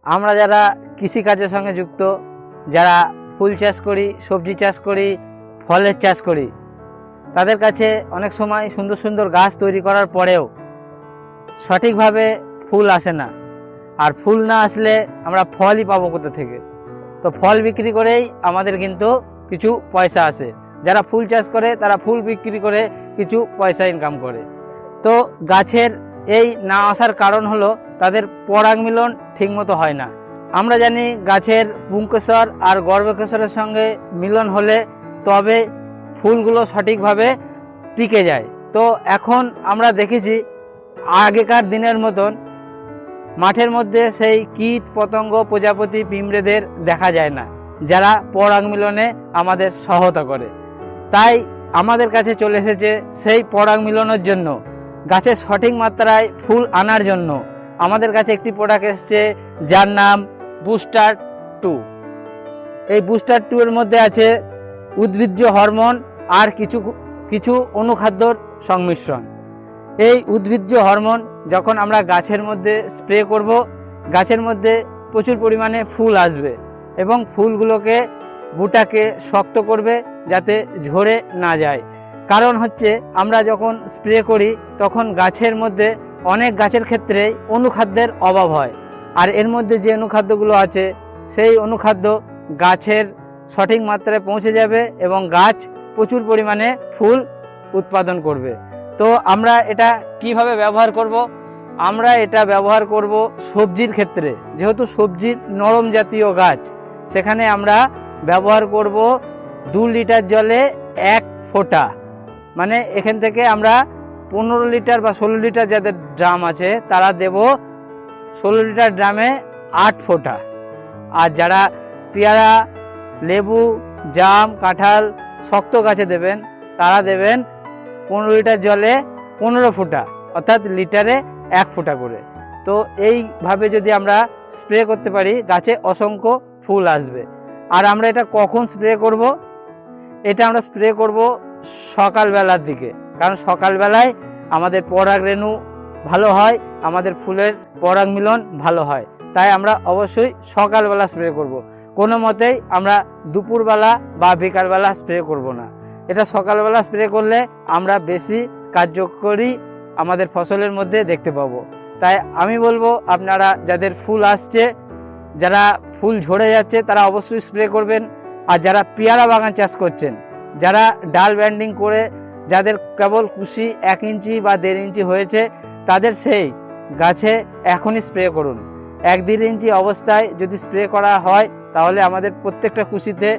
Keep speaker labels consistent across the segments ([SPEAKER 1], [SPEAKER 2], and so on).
[SPEAKER 1] আমরা যারা কৃষিকাজের সঙ্গে যুক্ত, যারা ফুল চাষ করি, সবজি চাষ করি, ফলের চাষ করি, তাদের কাছে অনেক সময় সুন্দর সুন্দর গাছ তৈরি করার পরেও সঠিকভাবে ফুল আসে না। আর ফুল না আসলে আমরা ফলই পাবো কোথা থেকে? তো ফল বিক্রি করেই আমাদের কিন্তু কিছু পয়সা আসে। যারা ফুল চাষ করে তারা ফুল বিক্রি করে কিছু পয়সা ইনকাম করে। তো গাছের এই না আসার কারণ হলো তাদের পরাগ মিলন ঠিকমতো হয় না। আমরা জানি গাছের পুংকেশর আর গর্ভকেশরের সঙ্গে মিলন হলে তবে ফুলগুলো সঠিকভাবে টিকে যায়। তো এখন আমরা দেখেছি আগেকার দিনের মতন মাঠের মধ্যে সেই কীট পতঙ্গ প্রজাপতি পিঁমড়েদের দেখা যায় না, যারা পরাগ মিলনে আমাদের সহায়তা করে। তাই আমাদের কাছে চলে এসেছে সেই পরাগ মিলনের জন্য, গাছের সঠিক মাত্রায় ফুল আনার জন্য আমাদের কাছে একটি প্রোডাক্ট এসছে যার নাম বুস্টার 2। এই বুস্টার 2 এর মধ্যে আছে উদ্ভিজ্জ হরমোন আর কিছু অনুখাদ্যর সংমিশ্রণ। এই উদ্ভিজ্জ হরমোন যখন আমরা গাছের মধ্যে স্প্রে করব, গাছের মধ্যে প্রচুর পরিমাণে ফুল আসবে এবং ফুলগুলোকে বুটাকে শক্ত করবে যাতে ঝরে না যায়। কারণ হচ্ছে আমরা যখন স্প্রে করি তখন গাছের মধ্যে অনেক গাছের ক্ষেত্রে অনুখাদ্যের অভাব হয়, আর এর মধ্যে যে অনুখাদ্যগুলো আছে সেই অনুখাদ্য গাছের সঠিক মাত্রায় পৌঁছে যাবে এবং গাছ প্রচুর পরিমাণে ফুল উৎপাদন করবে। তো আমরা এটা কিভাবে ব্যবহার করব? আমরা এটা ব্যবহার করব সবজির ক্ষেত্রে। যেহেতু সবজির নরম জাতীয় গাছ, সেখানে আমরা ব্যবহার করব 2 লিটার জলে 1 ফোঁটা। মানে এখান থেকে আমরা 15 লিটার বা 16 লিটার যাদের ড্রাম আছে তারা দেব 16 লিটার ড্রামে 8 ফোঁটা। আর যারা পেয়ারা, লেবু, জাম, কাঁঠাল শক্ত গাছে দেবেন তারা দেবেন 15 লিটার জলে 15 ফোঁটা, অর্থাৎ লিটারে 1 ফোঁটা করে। তো এইভাবে যদি আমরা স্প্রে করতে পারি গাছে অসংখ্য ফুল আসবে। আর আমরা এটা কখন স্প্রে করব? এটা আমরা স্প্রে করব সকালবেলার দিকে, কারণ সকালবেলায় আমাদের পরাগ রেণু ভালো হয়, আমাদের ফুলের পরাগ মিলন ভালো হয়। তাই আমরা অবশ্যই সকালবেলা স্প্রে করব। কোনো মতেই আমরা দুপুরবেলা বা বিকালবেলা স্প্রে করব না। এটা সকালবেলা স্প্রে করলে আমরা বেশি কার্যকরী আমাদের ফসলের মধ্যে দেখতে পাবো। তাই আমি বলবো আপনারা যাদের ফুল আসছে, যারা ফুল ঝরে যাচ্ছে তারা অবশ্যই স্প্রে করবেন। আর যারা পেয়ারা বাগান চাষ করছেন, যারা ডাল ব্যান্ডিং করে যাদের কেবল কুশি 1 ইঞ্চি বা 1.5 ইঞ্চি হয়েছে, তাদের সেই গাছে এখনই স্প্রে করুন। 1-1.5 ইঞ্চি অবস্থায় যদি স্প্রে করা হয় তাহলে আমাদের প্রত্যেকটা কুশিতে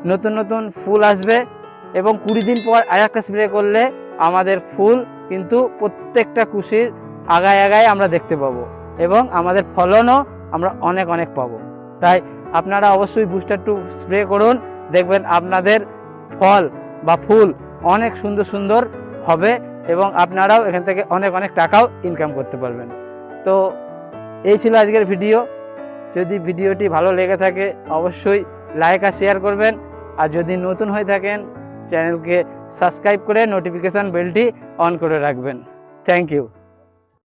[SPEAKER 1] নতুন নতুন ফুল আসবে এবং 20 দিন পর আরেকটা স্প্রে করলে আমাদের ফুল কিন্তু প্রত্যেকটা কুশির আগায় আমরা দেখতে পাবো এবং আমাদের ফলনও আমরা অনেক পাবো। তাই আপনারা অবশ্যই বুস্টার 2 স্প্রে করুন, দেখবেন আপনাদের ফল বা ফুল অনেক সুন্দর হবে এবং আপনারাও এখান থেকে অনেক টাকাও ইনকাম করতে পারবেন। তো এই ছিল আজকের ভিডিও। যদি ভিডিওটি ভালো লেগে থাকে অবশ্যই লাইক আর শেয়ার করবেন, আর যদি নতুন হয়ে থাকেন চ্যানেলকে সাবস্ক্রাইব করে নোটিফিকেশান বেলটি অন করে রাখবেন। Thank you.